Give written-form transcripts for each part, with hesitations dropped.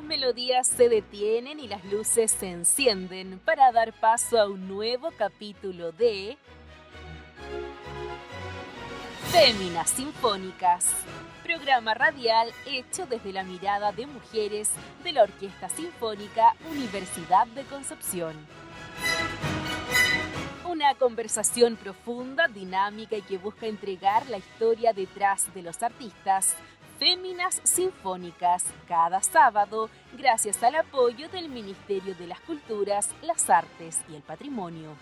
melodías se detienen y las luces se encienden para dar paso a un nuevo capítulo de Féminas Sinfónicas, programa radial hecho desde la mirada de mujeres de la Orquesta Sinfónica Universidad de Concepción. Una conversación profunda, dinámica y que busca entregar la historia detrás de los artistas. Féminas Sinfónicas, cada sábado, gracias al apoyo del Ministerio de las Culturas, las Artes y el Patrimonio.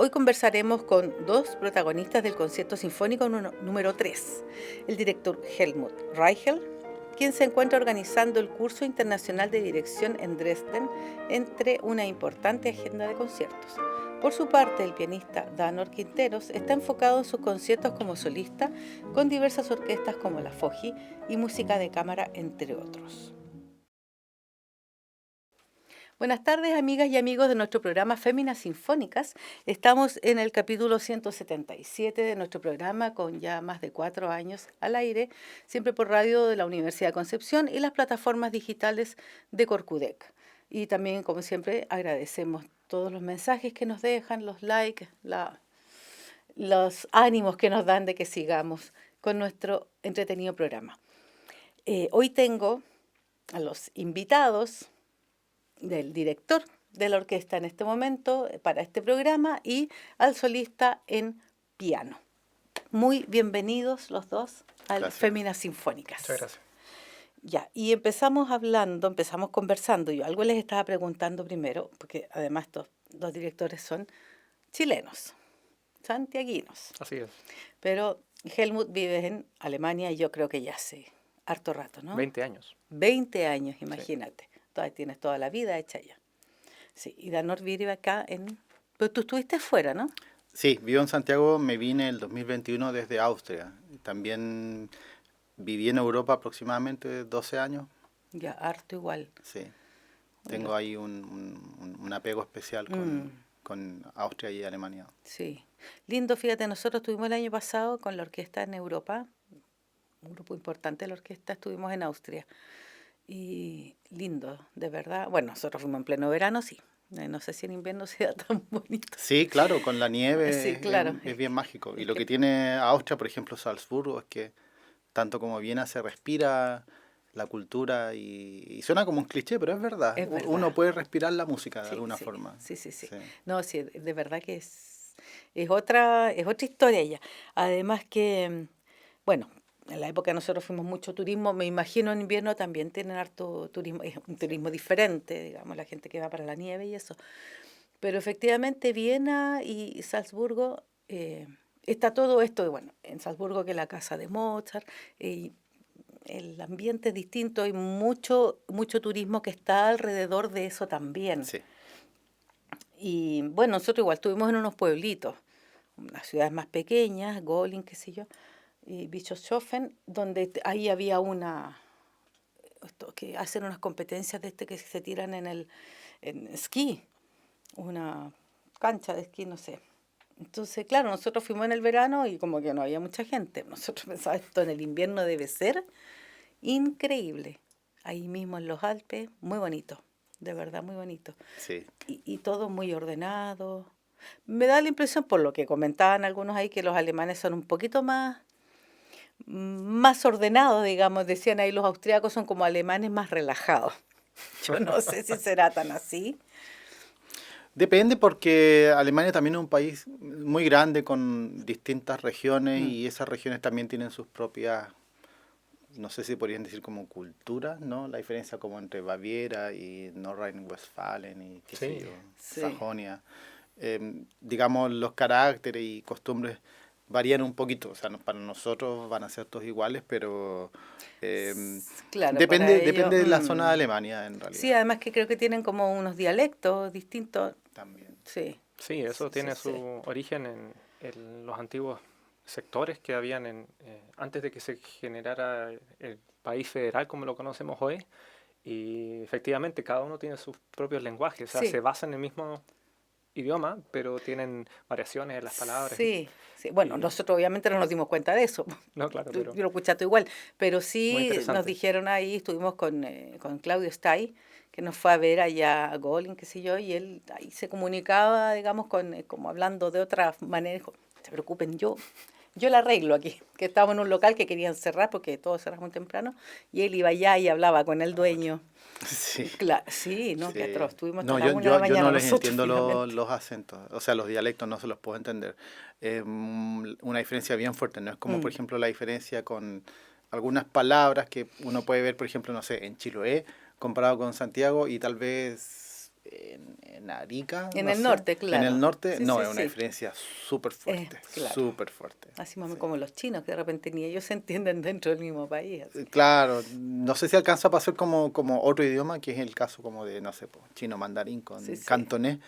Hoy conversaremos con dos protagonistas del concierto sinfónico número 3, el director Helmut Reichel, quien se encuentra organizando el curso internacional de dirección en Dresden entre una importante agenda de conciertos. Por su parte, el pianista Danor Quinteros está enfocado en sus conciertos como solista con diversas orquestas como la Foji y música de cámara, entre otros. Buenas tardes, amigas y amigos de nuestro programa Féminas Sinfónicas. Estamos en el capítulo 177 de nuestro programa, con ya más de 4 años al aire, siempre por radio de la Universidad de Concepción y las plataformas digitales de Corcudec. Y también, como siempre, agradecemos todos los mensajes que nos dejan, los likes, los ánimos que nos dan de que sigamos con nuestro entretenido programa. Hoy tengo a los invitados del director de la orquesta en este momento para este programa y al solista en piano. Muy bienvenidos los dos a Féminas Sinfónicas. Muchas gracias. Ya, y empezamos conversando. Yo algo les estaba preguntando primero, porque además estos dos directores son chilenos, santiaguinos. Así es. Pero Helmut vive en Alemania y yo creo que ya hace harto rato, ¿no? 20 años. 20 años, imagínate. Sí. Todavía tienes toda la vida hecha ya. Sí, y Danor vive acá en... Pero tú estuviste fuera, ¿no? Sí, vivo en Santiago, me vine el 2021 desde Austria. También viví en Europa aproximadamente 12 años. Ya, harto igual. Sí, tengo ahí un apego especial con Austria y Alemania. Sí, lindo, fíjate, nosotros estuvimos el año pasado con la orquesta en Europa, un grupo importante de la orquesta, estuvimos en Austria. Y lindo, de verdad. Bueno, nosotros fuimos en pleno verano, sí. No sé si en invierno sea tan bonito. Sí, claro, con la nieve sí, claro. es bien mágico. Y lo que tiene Austria, por ejemplo, Salzburgo, es que tanto como Viena se respira la cultura y suena como un cliché, pero es verdad. Es verdad. Uno puede respirar la música de alguna forma. Sí. No, sí, de verdad que es otra historia ya. Además que, bueno, en la época nosotros fuimos mucho turismo, me imagino en invierno también tienen harto turismo, es un turismo diferente, digamos, la gente que va para la nieve y eso. Pero efectivamente Viena y Salzburgo, está todo esto, bueno, en Salzburgo que es la casa de Mozart, el ambiente es distinto, hay mucho turismo que está alrededor de eso también. Sí. Y bueno, nosotros igual estuvimos en unos pueblitos, unas ciudades más pequeñas, Golin, qué sé yo, y Bischofshofen, donde ahí había que hacen unas competencias de que se tiran en esquí, una cancha de esquí, no sé. Entonces, claro, nosotros fuimos en el verano y como que no había mucha gente. Nosotros pensábamos, esto en el invierno debe ser increíble. Ahí mismo en los Alpes, muy bonito, de verdad muy bonito. Sí. Y todo muy ordenado. Me da la impresión, por lo que comentaban algunos ahí, que los alemanes son un poquito más ordenados, digamos. Decían ahí los austríacos son como alemanes más relajados. Yo no sé si será tan así. Depende, porque Alemania también es un país muy grande con distintas regiones y esas regiones también tienen sus propias, no sé si podrían decir como culturas, ¿no? La diferencia como entre Baviera y Nordrhein-Westfalen y qué sé yo, Sajonia. Digamos, los caracteres y costumbres varían un poquito, o sea, para nosotros van a ser todos iguales, pero claro, depende de la zona de Alemania en realidad. Sí, además que creo que tienen como unos dialectos distintos. También. Sí. Sí, eso tiene su origen en los antiguos sectores que habían antes de que se generara el país federal como lo conocemos hoy. Y efectivamente cada uno tiene sus propios lenguajes, o sea, Sí. se basan en el mismo idioma, pero tienen variaciones en las palabras. Sí, sí. Bueno, Y, nosotros obviamente no nos dimos cuenta de eso. no, claro, Yo pero lo escuchaste igual, pero muy sí nos interesante. dijeron ahí, estuvimos con Claudio Stay, que nos fue a ver allá a Golin, qué sé yo, y él ahí se comunicaba, digamos, como hablando de otra manera. Dijo, no se preocupen, yo la arreglo aquí, que estábamos en un local que querían cerrar porque todos cerramos muy temprano, y él iba allá y hablaba con el dueño. Sí, Sí, no, qué sí. atroz, estuvimos hasta No, la yo, 1 de la yo, yo no mañana les nosotros entiendo finalmente. los acentos, o sea, los dialectos no se los puedo entender. Una diferencia bien fuerte, no es como, por Mm, ejemplo, la diferencia con algunas palabras que uno puede ver, por ejemplo, no sé, en Chiloé, comparado con Santiago y tal vez en Arica, En no el sé, norte, en el claro. norte, Sí, no, sí, es una sí. diferencia súper fuerte, Claro. súper fuerte. Así más o menos Sí. como los chinos, que de repente ni ellos se entienden dentro del mismo país. Así. Claro, no sé si alcanza a pasar como otro idioma, que es el caso como de, no sé, po, chino mandarín Sí, con sí. cantonés,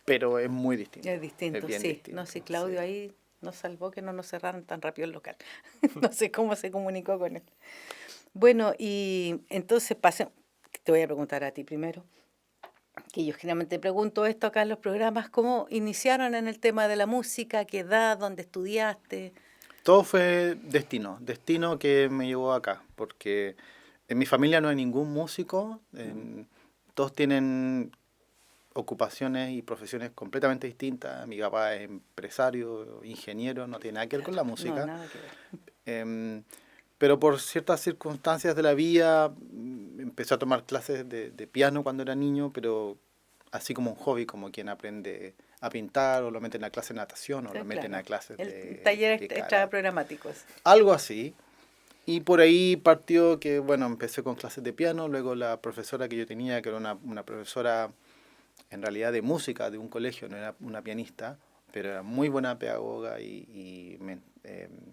pero es muy distinto, Es es distinto, bien sí. No, distinto, sí, sí. Claudio ahí nos salvó que no nos cerraran tan rápido el local. No sé cómo se comunicó con él. Bueno, y entonces te voy a preguntar a ti primero, que yo generalmente pregunto esto acá en los programas, ¿cómo iniciaron en el tema de la música? ¿Qué edad? ¿Dónde estudiaste? Todo fue destino que me llevó acá, porque en mi familia no hay ningún músico, Mm, todos tienen ocupaciones y profesiones completamente distintas. Mi papá es empresario, ingeniero, no tiene nada que ver con claro, la no, música. nada que ver. Em, pero por ciertas circunstancias de la vida empecé a tomar clases de piano cuando era niño, pero así como un hobby, como quien aprende a pintar o lo meten a clases de natación o Sí, lo meten a claro. clases El de, taller de extra karate. programático. Algo así. Y por ahí partió que, bueno, empecé con clases de piano, luego la profesora que yo tenía, que era una profesora en realidad de música de un colegio, no era una pianista, pero era muy buena pedagoga y me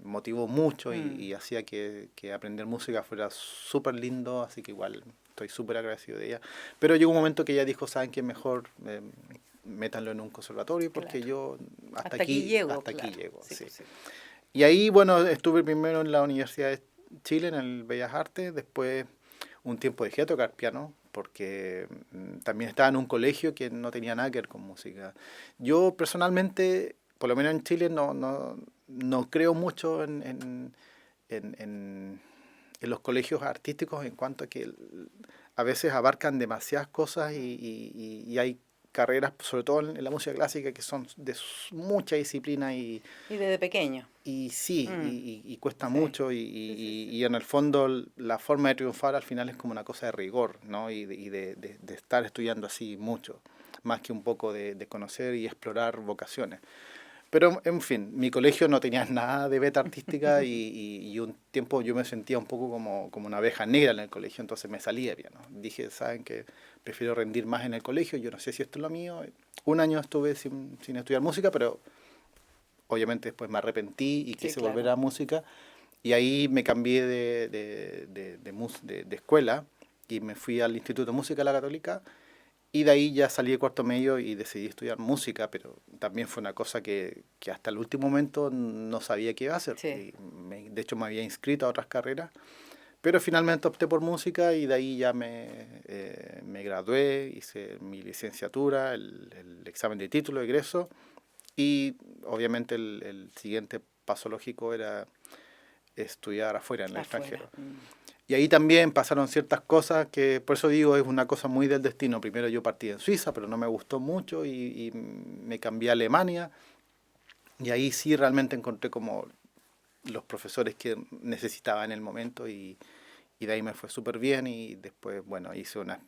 motivó mucho Mm, y hacía que aprender música fuera súper lindo, así que igual estoy súper agradecido de ella. Pero llegó un momento que ella dijo, ¿saben qué? Mejor métanlo en un conservatorio porque claro. yo Hasta aquí llego, hasta aquí claro. llego, Sí, sí. pues sí. Y ahí, bueno, estuve primero en la Universidad de Chile, en el Bellas Artes, después un tiempo dejé de tocar piano porque también estaba en un colegio que no tenía nada que ver con música. Yo personalmente, por lo menos en Chile, no creo mucho en en los colegios artísticos en cuanto a que a veces abarcan demasiadas cosas y hay carreras, sobre todo en la música clásica, que son de mucha disciplina Y desde pequeño. y sí, Mm, y cuesta sí, mucho sí, sí, sí. y en el fondo la forma de triunfar al final es como una cosa de rigor, ¿no? De estar estudiando así mucho, más que un poco de conocer y explorar vocaciones. Pero en fin, mi colegio no tenía nada de beta artística y un tiempo yo me sentía un poco como una abeja negra en el colegio, entonces me salí de piano. Dije, ¿saben qué? Prefiero rendir más en el colegio, yo no sé si esto es lo mío. Un año estuve sin estudiar música, pero obviamente después me arrepentí y Sí, quise volver claro. a la música y ahí me cambié de escuela y me fui al Instituto de Música de la Católica y de ahí ya salí de cuarto medio y decidí estudiar música, pero también fue una cosa que hasta el último momento no sabía qué iba a hacer. Sí. Y de hecho me había inscrito a otras carreras, pero finalmente opté por música y de ahí ya me gradué, hice mi licenciatura, el examen de título de egreso y obviamente el siguiente paso lógico era estudiar afuera, en el Afuera. extranjero. Mm. Y ahí también pasaron ciertas cosas que, por eso digo, es una cosa muy del destino. Primero yo partí en Suiza, pero no me gustó mucho y me cambié a Alemania. Y ahí sí realmente encontré como los profesores que necesitaba en el momento y de ahí me fue súper bien y después, bueno, hice una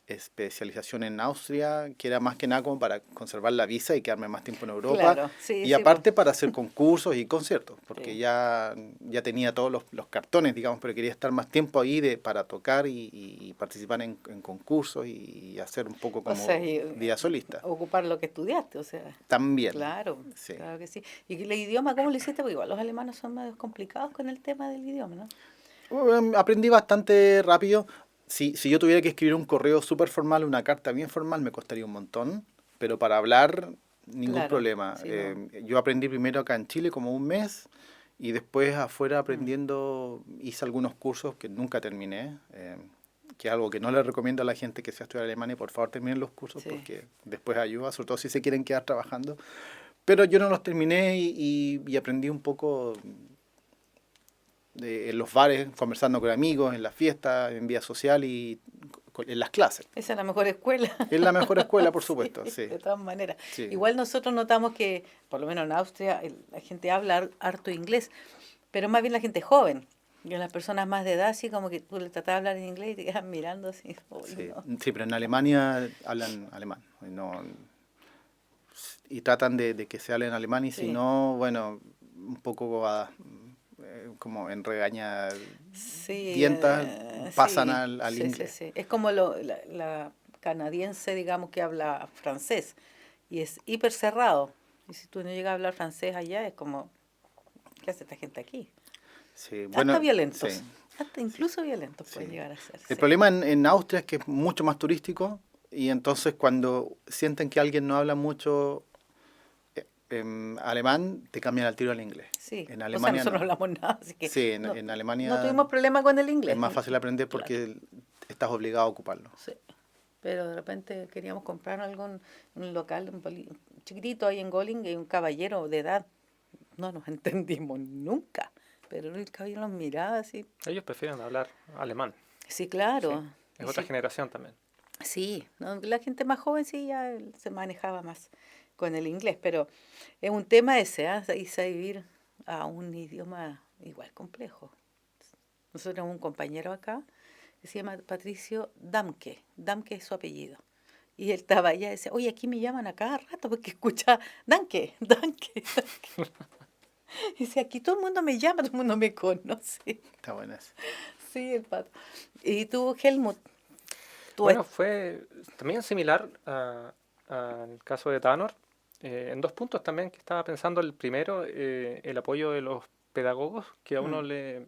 especialización en Austria, que era más que nada como para conservar la visa y quedarme más tiempo en Europa. Claro, sí, Y sí, pues. aparte para hacer concursos y conciertos, porque Sí. ya tenía todos los cartones, digamos, pero quería estar más tiempo ahí para tocar y participar en concursos y hacer un poco O sea, como vida solista. ocupar lo que estudiaste, o sea, También, claro, sí. claro que sí. ¿Y el idioma cómo lo hiciste? Porque igual los alemanes son medio complicados con el tema del idioma, ¿no? Aprendí bastante rápido. Si yo tuviera que escribir un correo súper formal, una carta bien formal, me costaría un montón, pero para hablar ningún Claro, problema. sí, no. Yo aprendí primero acá en Chile como un mes y después afuera aprendiendo hice algunos cursos que nunca terminé, que es algo que no le recomiendo a la gente que sea estudiar Alemania. Por favor, terminen los cursos Sí. porque después ayuda, sobre todo si se quieren quedar trabajando. Pero yo no los terminé y aprendí un poco en los bares, conversando con amigos, en las fiestas, en vía social y en las clases. Esa es la mejor escuela. Es la mejor escuela, por Sí, supuesto, sí. de todas maneras. Sí. Igual nosotros notamos que, por lo menos en Austria, la gente habla harto inglés, pero más bien la gente joven. Y las personas más de edad, así como que tú le tratas de hablar en inglés y te quedas mirando así. "Uy, Sí, no". sí, pero en Alemania hablan alemán. Y tratan de que se hable en alemán y si Sí. no, bueno, un poco como en Sí, regañadientas pasan sí, al sí, sí, inglés. sí. Es como la canadiense, digamos, que habla francés y es hiper cerrado. Y si tú no llegas a hablar francés allá, es como, ¿qué hace esta gente aquí? Sí, Hasta bueno, violentos, sí, hasta incluso violentos pueden sí. llegar a ser. El Sí. problema en Austria es que es mucho más turístico y entonces cuando sienten que alguien no habla mucho alemán, te cambian al tiro al inglés. Sí, En o sea, Alemania nosotros no no. hablamos nada, así que Sí, no, en no Alemania tuvimos problema con el es inglés. más fácil aprender Claro, porque estás obligado a ocuparlo. sí. Pero de repente queríamos comprar algo en un local chiquitito ahí en Goling y un caballero de edad. No nos entendimos nunca, pero el caballero nos miraba así. Ellos prefieren hablar alemán. Sí, Sí. claro. Es Y otra sí, generación también. sí, ¿no? La gente más joven sí ya se manejaba más con el inglés, pero es un tema ese, ¿ah? Irse a vivir a un idioma igual complejo. Nosotros tenemos un compañero acá que se llama Patricio Damke. Damke es su apellido. Y él estaba allá y decía, oye, aquí me llaman a cada rato porque escucha Danke, Danke, Danke. Y dice, aquí todo el mundo me llama, todo el mundo me conoce. Está bueno eso. Sí, el pato. Y tú, Helmut, tú Bueno, fue también similar al caso de Tanor, en dos puntos también que estaba pensando. El primero, el apoyo de los pedagogos que a uno le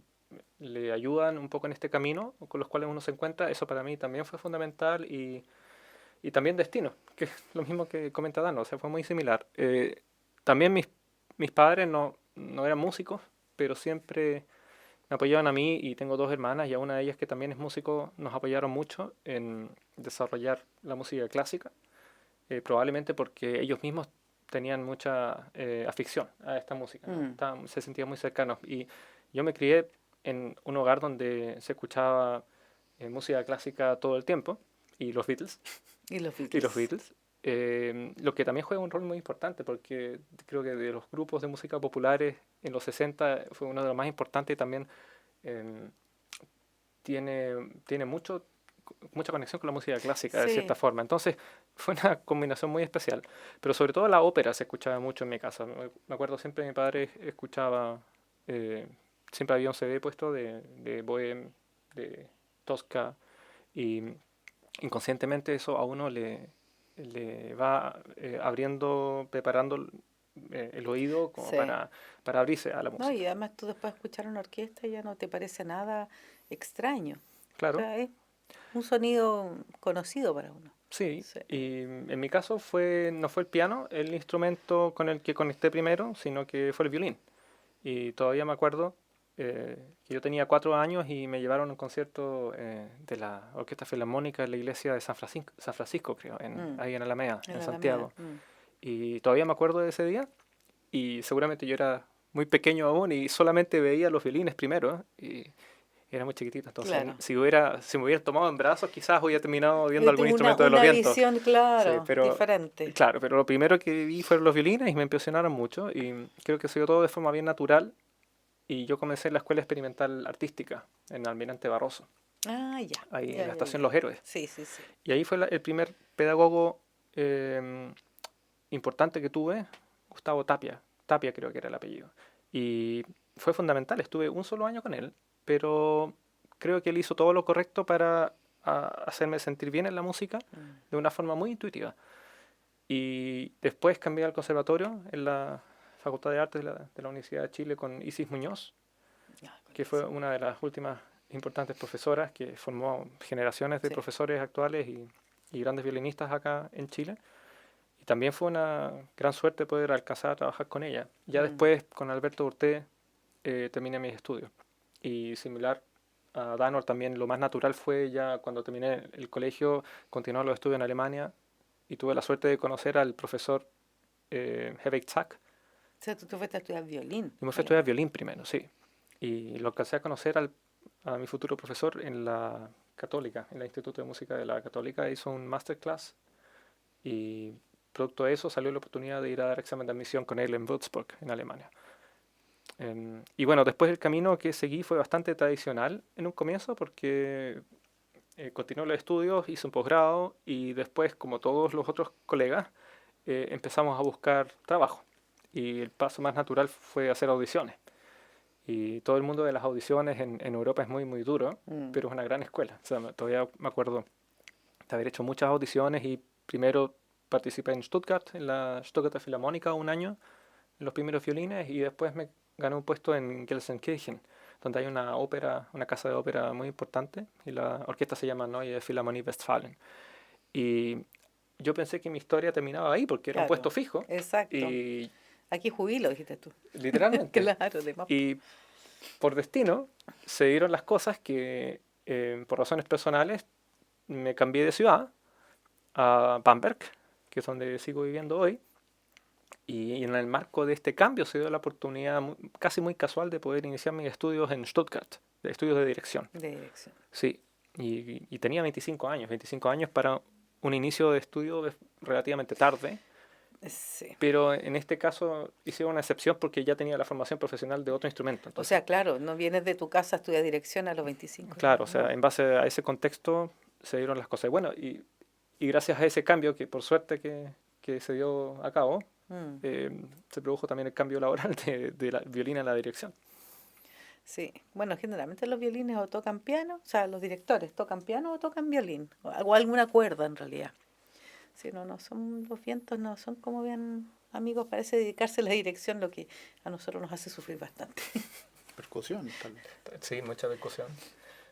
ayudan un poco en este camino con los cuales uno se encuentra. Eso para mí también fue fundamental y también destino, que es lo mismo que comenta Dano, o sea, fue muy similar. También mis padres no eran músicos, pero siempre me apoyaban a mí y tengo dos hermanas y a una de ellas que también es músico nos apoyaron mucho en desarrollar la música clásica, probablemente porque ellos mismos tenían mucha afición a esta música, ¿no? Se sentían muy cercanos y yo me crié en un hogar donde se escuchaba música clásica todo el tiempo y los Beatles y los y los Beatles. Beatles. Lo que también juega un rol muy importante porque creo que de los grupos de música populares en los 60 fue uno de los más importantes y también eh, tiene mucha conexión con la música clásica de cierta Sí, forma. Entonces fue una combinación muy especial. Pero sobre todo la ópera se escuchaba mucho en mi casa. Me acuerdo siempre mi padre escuchaba, eh, siempre había un CD puesto de Bohem, de Tosca y inconscientemente eso a uno le va abriendo, preparando el oído como sí. para abrirse a la No, y música. además tú después de escuchar una orquesta ya no te parece nada extraño. O Claro, sea, es un sonido conocido para uno. sí. Sí. Y en mi caso no fue el piano el instrumento con el que conecté primero, sino que fue el violín. Y todavía me acuerdo que yo tenía 4 años y me llevaron a un concierto de la Orquesta Filarmónica en la iglesia de San Francisco, creo, Mm, ahí en Alameda, en en la Alameda. Santiago. Y todavía me acuerdo de ese día y seguramente yo era muy pequeño aún y solamente veía los violines primero y era muy chiquitito. Entonces, Claro. si me hubieran tomado en brazos, quizás hubiera terminado viendo algún instrumento de los Una vientos. visión, Sí, claro, diferente. claro, pero lo primero que vi fueron los violines y me impresionaron mucho y creo que se dio todo de forma bien natural y yo comencé en la Escuela Experimental Artística en Almirante Barroso, Ah, ya, ahí en ya, la ya, Estación ya. Los Héroes. Sí, sí, sí. Y ahí fue el primer pedagogo eh, importante que tuve, Gustavo Tapia. Tapia creo que era el apellido. Y fue fundamental, estuve un solo año con él, pero creo que él hizo todo lo correcto para hacerme sentir bien en la música de una forma muy intuitiva. Y después cambié al conservatorio en la Facultad de Artes de la Universidad de Chile con Isis Muñoz, Ah, con que fue eso. una de las últimas importantes profesoras que formó generaciones de Sí. profesores actuales y grandes violinistas acá en Chile. también fue una gran suerte poder alcanzar a trabajar con ella. Ya Mm. después, con Alberto Urté, terminé mis estudios. Y similar a Danor, también lo más natural fue ya cuando terminé el colegio, continuar los estudios en Alemania y tuve la suerte de conocer al profesor Hedwig Zack. O sea, tú fuiste a estudiar violín. Y me fui a estudiar violín primero, sí. Y lo alcancé a conocer a mi futuro profesor en la Católica, en el Instituto de Música de la Católica. Hizo un masterclass y producto de eso salió la oportunidad de ir a dar examen de admisión con él en Würzburg, en Alemania. Y bueno, después el camino que seguí fue bastante tradicional en un comienzo porque continué los estudios, hice un posgrado y después, como todos los otros colegas, empezamos a buscar trabajo. Y el paso más natural fue hacer audiciones. Y todo el mundo de las audiciones en Europa es muy, muy duro, Mm. pero es una gran escuela. O sea, todavía me acuerdo de haber hecho muchas audiciones y primero participé en Stuttgart, en la Stuttgarter Filarmónica, un año, en los primeros violines, y después me gané un puesto en Gelsenkirchen, donde hay una ópera, una casa de ópera muy importante, y la orquesta se llama Neue Philharmonie Westfalen. Y yo pensé que mi historia terminaba ahí, porque era un Claro, puesto fijo, exacto. y Aquí jubilo, dijiste tú. literalmente. Claro, de más. Y por destino se dieron las cosas que, por razones personales, me cambié de ciudad a Bamberg, que es donde sigo viviendo hoy. Y en el marco de este cambio se dio la oportunidad casi muy casual de poder iniciar mis estudios en Stuttgart, de estudios de dirección. De dirección. Sí, y tenía 25 años para un inicio de estudio relativamente tarde, Sí. pero en este caso hice una excepción porque ya tenía la formación profesional de otro instrumento. O Entonces, sea, claro, no vienes de tu casa a estudiar dirección a los 25. claro, o sea, No. en base a ese contexto se dieron las cosas. Bueno, y gracias a ese cambio, que por suerte que se dio a cabo, Mm. se produjo también el cambio laboral de la violín a la dirección. Sí, bueno, generalmente los violines o tocan piano, o sea, los directores tocan piano o tocan violín, o alguna cuerda en realidad. Si no, no son, los vientos no son como bien amigos, parece dedicarse a la dirección lo que a nosotros nos hace sufrir bastante. Percusión, tal vez. Sí, mucha percusión.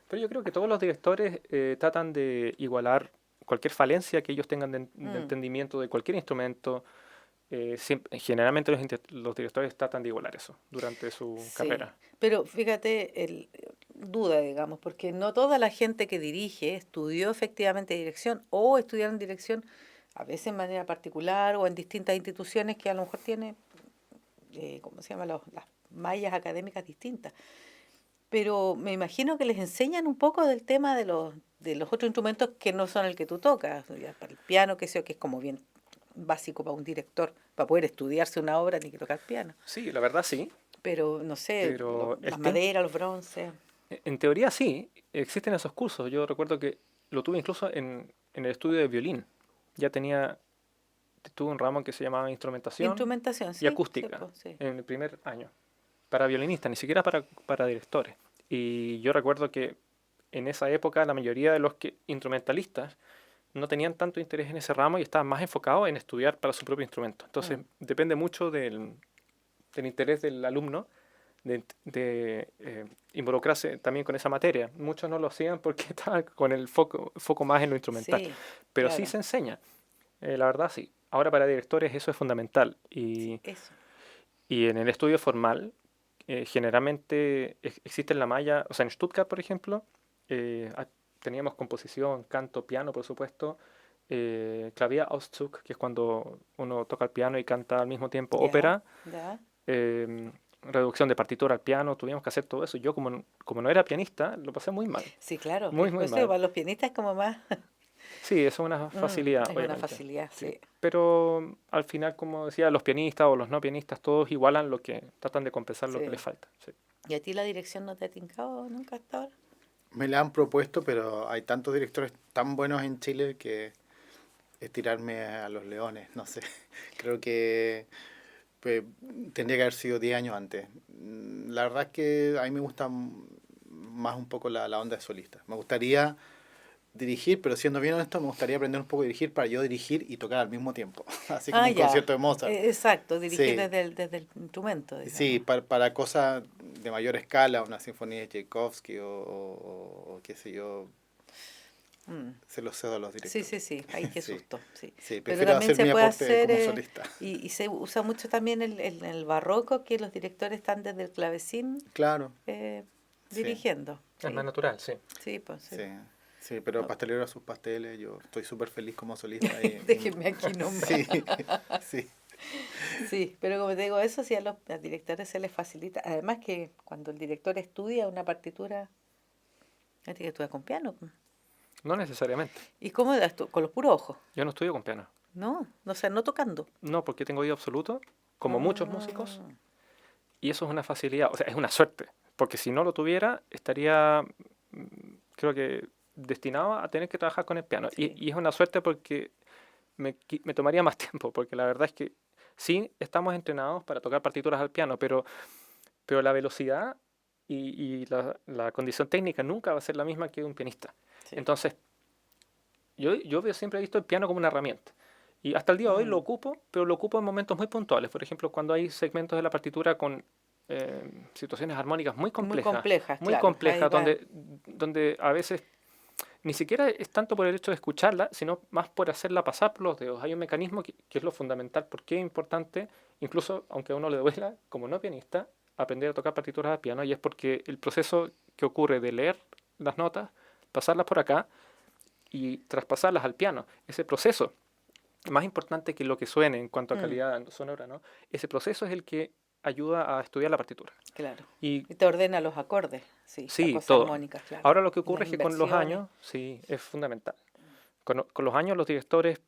Pero yo creo que todos los directores tratan de igualar cualquier falencia que ellos tengan de entendimiento de cualquier instrumento. Generalmente los directores tratan de igualar eso durante su Sí, carrera. pero fíjate, duda, digamos, porque no toda la gente que dirige estudió efectivamente dirección o estudiaron dirección a veces en manera particular o en distintas instituciones que a lo mejor tiene, ¿cómo se llama? Las mallas académicas distintas. Pero me imagino que les enseñan un poco del tema de los otros instrumentos que no son el que tú tocas. Ya, para el piano, que sé yo, que es como bien básico para un director, para poder estudiarse una obra, ni que tocar piano. Sí, la verdad sí, Pero no sé, pero las maderas, los bronces. en teoría sí, existen esos cursos. Yo recuerdo que lo tuve incluso en el estudio de violín. Ya tuve un ramo que se llamaba instrumentación Instrumentación, sí. y acústica Sí, pues, sí. en el primer año, para violinistas, ni siquiera para directores. Y yo recuerdo que en esa época la mayoría de los instrumentalistas no tenían tanto interés en ese ramo y estaban más enfocados en estudiar para su propio instrumento. Entonces depende mucho del interés del alumno de involucrarse también con esa materia. Muchos no lo hacían porque estaban con el foco más en lo instrumental, Sí, pero claro. sí se enseña, la verdad sí. Ahora para directores eso es fundamental Eso. y en el estudio formal generalmente existe en la malla, o sea, en Stuttgart, por ejemplo, teníamos composición, canto, piano, por supuesto, Klavierauszug, que es cuando uno toca el piano y canta al mismo tiempo Ya, ópera, ya. reducción de partitura al piano, tuvimos que hacer todo eso. Yo como no era pianista, lo pasé muy mal, Sí, claro. muy, muy Pues sí, mal. para los pianistas es como más. Sí, eso es una facilidad, Es una obviamente. facilidad, sí. Pero al final, como decía, los pianistas o los no pianistas, todos igualan lo que tratan de compensar lo que Sí. les falta. Sí. ¿Y a ti la dirección no te ha tincado nunca hasta ahora? Me la han propuesto, pero hay tantos directores tan buenos en Chile que es tirarme a los leones, no sé. Creo que pues, tendría que haber sido 10 años antes. La verdad es que a mí me gusta más un poco la onda de solista. Me gustaría dirigir, pero siendo bien honesto, me gustaría aprender un poco a dirigir para yo dirigir y tocar al mismo tiempo. Así como un ya. concierto de Mozart. Exacto, dirigir Sí. desde el instrumento. Sí, Digamos. para cosas de mayor escala, una sinfonía de Tchaikovsky o qué sé yo, se lo cedo a los directores. Sí, ay, qué Sí. susto, sí. Sí, Pero prefiero también hacer se mi puede aporte hacer, como solista. y se usa mucho también el barroco, que los directores están desde el clavecín Claro, sí, dirigiendo. Es más Sí, natural, sí. sí, pues sí. sí, sí, pero No. pastelero a sus pasteles, yo estoy súper feliz como solista. Déjenme aquí nomás. Sí, sí, Sí, pero como te digo, eso sí a los directores se les facilita. Además que cuando el director estudia una partitura, tiene que estudiar con piano, pues. No necesariamente. ¿Y cómo das tú? Con los puros ojos, Yo no estudio con piano. ¿no? O sea, no tocando. No, porque tengo oído absoluto, como muchos músicos, Ah, y eso es una facilidad, o sea, es una suerte, porque si no lo tuviera, estaría, creo que, destinado a tener que trabajar con el piano. sí. Y es una suerte porque me tomaría más tiempo, porque la verdad es que sí estamos entrenados para tocar partituras al piano, pero la velocidad y la condición técnica nunca va a ser la misma que un pianista. Sí. Entonces, siempre he visto el piano como una herramienta. Y hasta el día de hoy lo ocupo, pero lo ocupo en momentos muy puntuales. Por ejemplo, cuando hay segmentos de la partitura con situaciones armónicas muy Muy complejas, complejas, muy claro. complejas, Ahí va. donde a veces ni siquiera es tanto por el hecho de escucharla, sino más por hacerla pasar por los dedos. Hay un mecanismo que es lo fundamental, porque es importante, incluso aunque a uno le duela, como no pianista, aprender a tocar partituras de piano, y es porque el proceso que ocurre de leer las notas, pasarlas por acá y traspasarlas al piano, ese proceso, más importante que lo que suene en cuanto a calidad sonora, ¿no? Ese proceso es el que ayuda a estudiar la partitura. Claro. Y Y te ordena los acordes, sí, sí, las cosas todo. armónicas, claro. Ahora lo que Las ocurre es que con los inversiones. años, sí, es fundamental. Con los años los directores,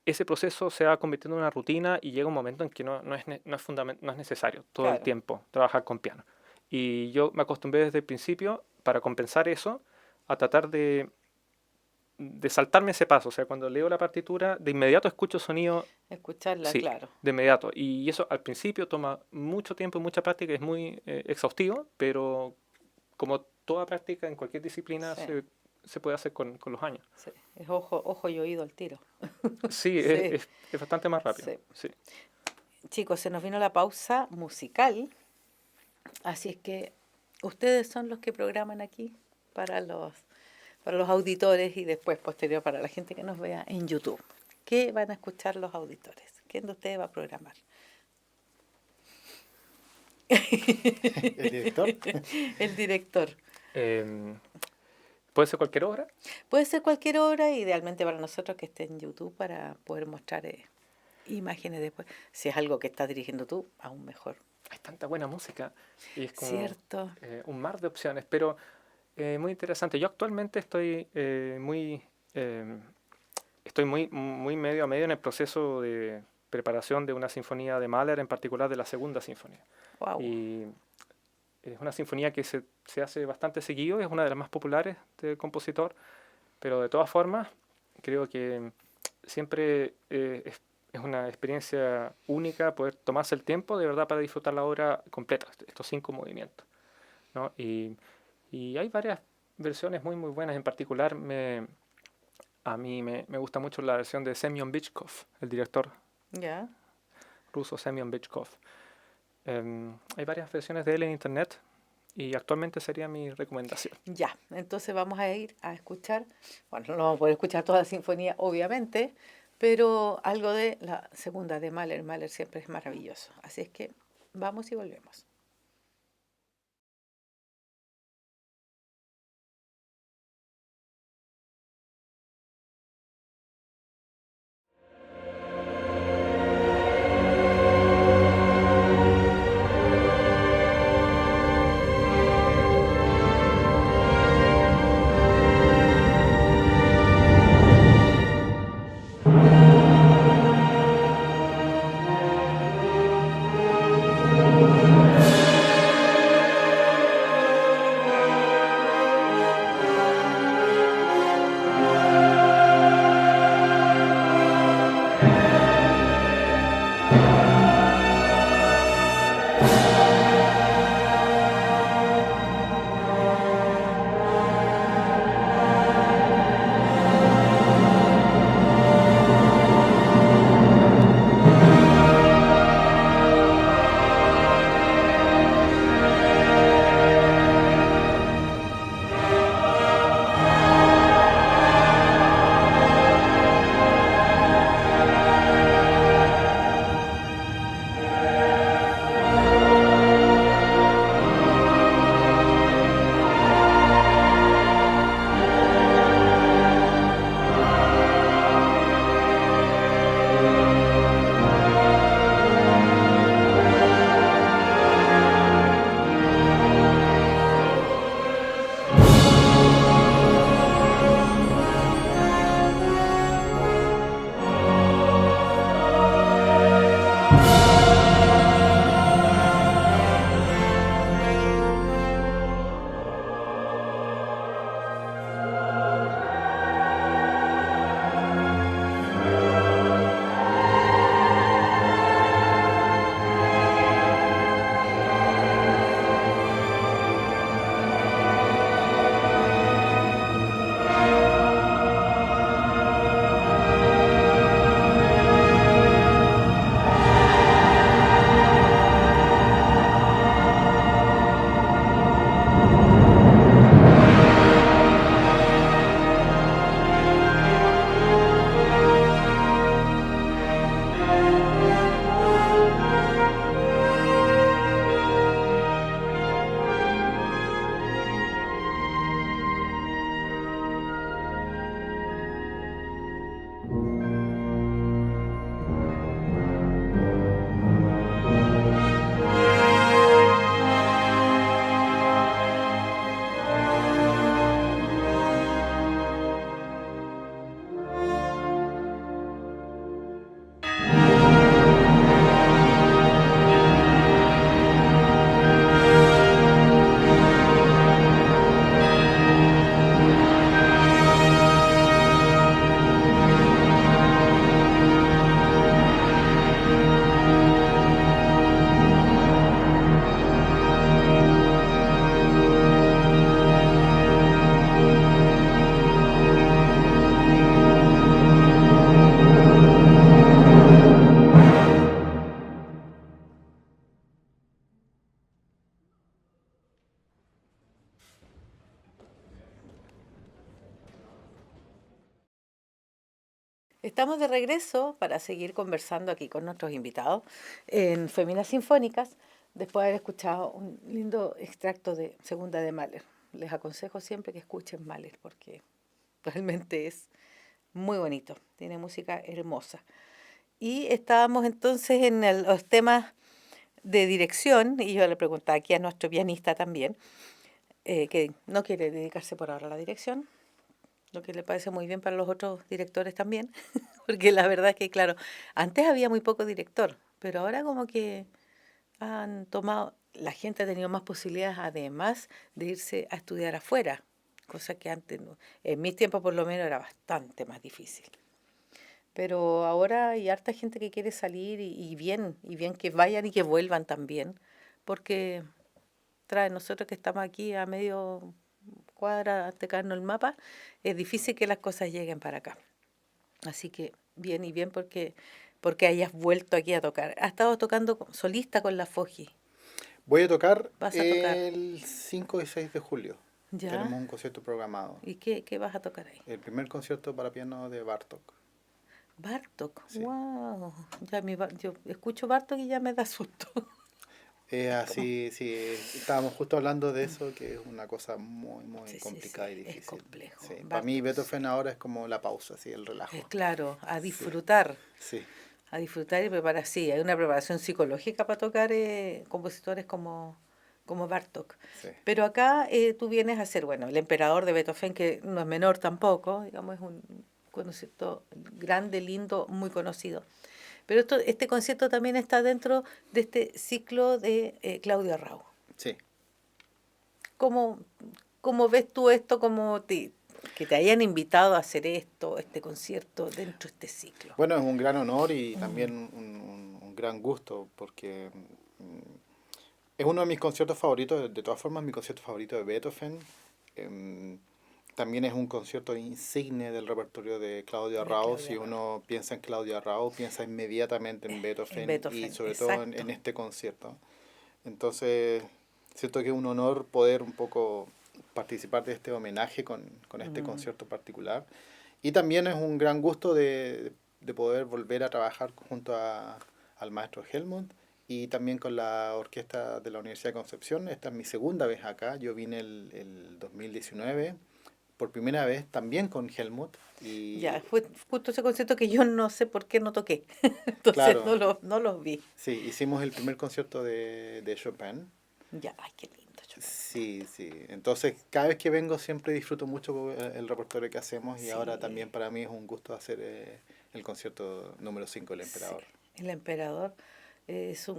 ese proceso se va convirtiendo en una rutina y llega un momento en que no es necesario todo el Claro. tiempo trabajar con piano. Y yo me acostumbré desde el principio, para compensar eso, a tratar de saltarme ese paso. O sea, cuando leo la partitura, de inmediato escucho sonido, Escucharla, sí, claro. de inmediato. Y eso al principio toma mucho tiempo y mucha práctica, es muy exhaustivo, pero como toda práctica en cualquier disciplina Sí. se puede hacer con los años. Sí. Es ojo y oído al tiro. Sí, Sí. es bastante más rápido. Sí. Sí. Chicos, se nos vino la pausa musical, así es que ustedes son los que programan aquí para los auditores y después posterior para la gente que nos vea en YouTube. ¿Qué van a escuchar los auditores? ¿Quién de ustedes va a programar? ¿El director? El director. Puede ser cualquier hora. Puede ser cualquier hora, idealmente para nosotros que esté en YouTube para poder mostrar imágenes después. Si es algo que estás dirigiendo tú, aún mejor. Hay tanta buena música y es como Cierto. un mar de opciones, pero muy interesante. Yo actualmente estoy muy medio a medio en el proceso de preparación de una sinfonía de Mahler, en particular de la segunda sinfonía. Wow. Y es una sinfonía que se hace bastante seguido, es una de las más populares del compositor, pero de todas formas creo que siempre es una experiencia única poder tomarse el tiempo de verdad para disfrutar la obra completa, estos 5 movimientos, ¿no? Y hay varias versiones muy buenas, en particular a mí me gusta mucho la versión de Semyon Bychkov, el director Ya. ruso Semyon Bychkov. Hay varias versiones de él en internet y actualmente sería mi recomendación. Ya, entonces vamos a ir a escuchar, bueno, no vamos a poder escuchar toda la sinfonía, obviamente, pero algo de la segunda de Mahler. Mahler siempre es maravilloso. Así es que vamos y volvemos. Estamos de regreso para seguir conversando aquí con nuestros invitados en Féminas Sinfónicas, después de haber escuchado un lindo extracto de Segunda de Mahler. Les aconsejo siempre que escuchen Mahler porque realmente es muy bonito, tiene música hermosa. Y estábamos entonces en los temas de dirección, y yo le preguntaba aquí a nuestro pianista también, que no quiere dedicarse por ahora a la dirección, lo que le parece muy bien para los otros directores también, porque la verdad es que, claro, antes había muy poco director, pero ahora como que han tomado, la gente ha tenido más posibilidades además de irse a estudiar afuera, cosa que antes, en mis tiempos por lo menos era bastante más difícil. Pero ahora hay harta gente que quiere salir y bien que vayan y que vuelvan también, porque nosotros que estamos aquí a medio cuadra de caernos el mapa, es difícil que las cosas lleguen para acá. Así que bien y bien porque hayas vuelto aquí a tocar. Has estado tocando solista con la Foji. Voy a tocar Vas a tocar. el 5 y 6 de julio. Tenemos ¿Ya? un concierto programado. ¿Y qué vas a tocar ahí? El primer concierto para piano de Bartók. Bartók. Sí. Wow. Ya yo escucho Bartók y ya me da susto. Así, sí, estábamos justo hablando de eso, que es una cosa muy, muy Sí, sí, complicada sí, y difícil. es complejo. Sí, para Bartók, mí Beethoven ahora es como la pausa, así, el relajo. claro, a Sí, disfrutar. sí, A disfrutar y preparar. Sí, hay una preparación psicológica para tocar compositores como Bartók. sí. Pero acá tú vienes a ser, bueno, el emperador de Beethoven, que no es menor tampoco, digamos, es un concierto grande, lindo, muy conocido. Pero este concierto también está dentro de este ciclo de Claudio Arrau. Sí. ¿Cómo, cómo ves tú esto, que te hayan invitado a hacer este concierto dentro de este ciclo? Bueno, es un gran honor y también un gran gusto porque es uno de mis conciertos favoritos, de todas formas mi concierto favorito de Beethoven. Em, También es un concierto insigne del repertorio de Claudio De Arrau. Claudio Si Arrau. uno piensa en Claudio Arrau, piensa inmediatamente en En Beethoven y Beethoven, sobre todo en exacto. este concierto. Entonces, siento que es un honor poder un poco participar de este homenaje con este Mm, concierto particular. Y también es un gran gusto de poder volver a trabajar junto al maestro Helmut y también con la orquesta de la Universidad de Concepción. Esta es mi segunda vez acá. Yo vine el 2019 por primera vez también con Helmut. ya, Y fue justo ese concierto que yo no sé por qué no toqué. Entonces claro, no los vi. sí, hicimos el primer concierto de Chopin. Ya, ay, qué lindo, Chopin. Sí, sí. Entonces, cada vez que vengo siempre disfruto mucho el repertorio que hacemos y ahora Sí, también para mí es un gusto hacer el concierto número 5 El sí. Emperador. El emperador es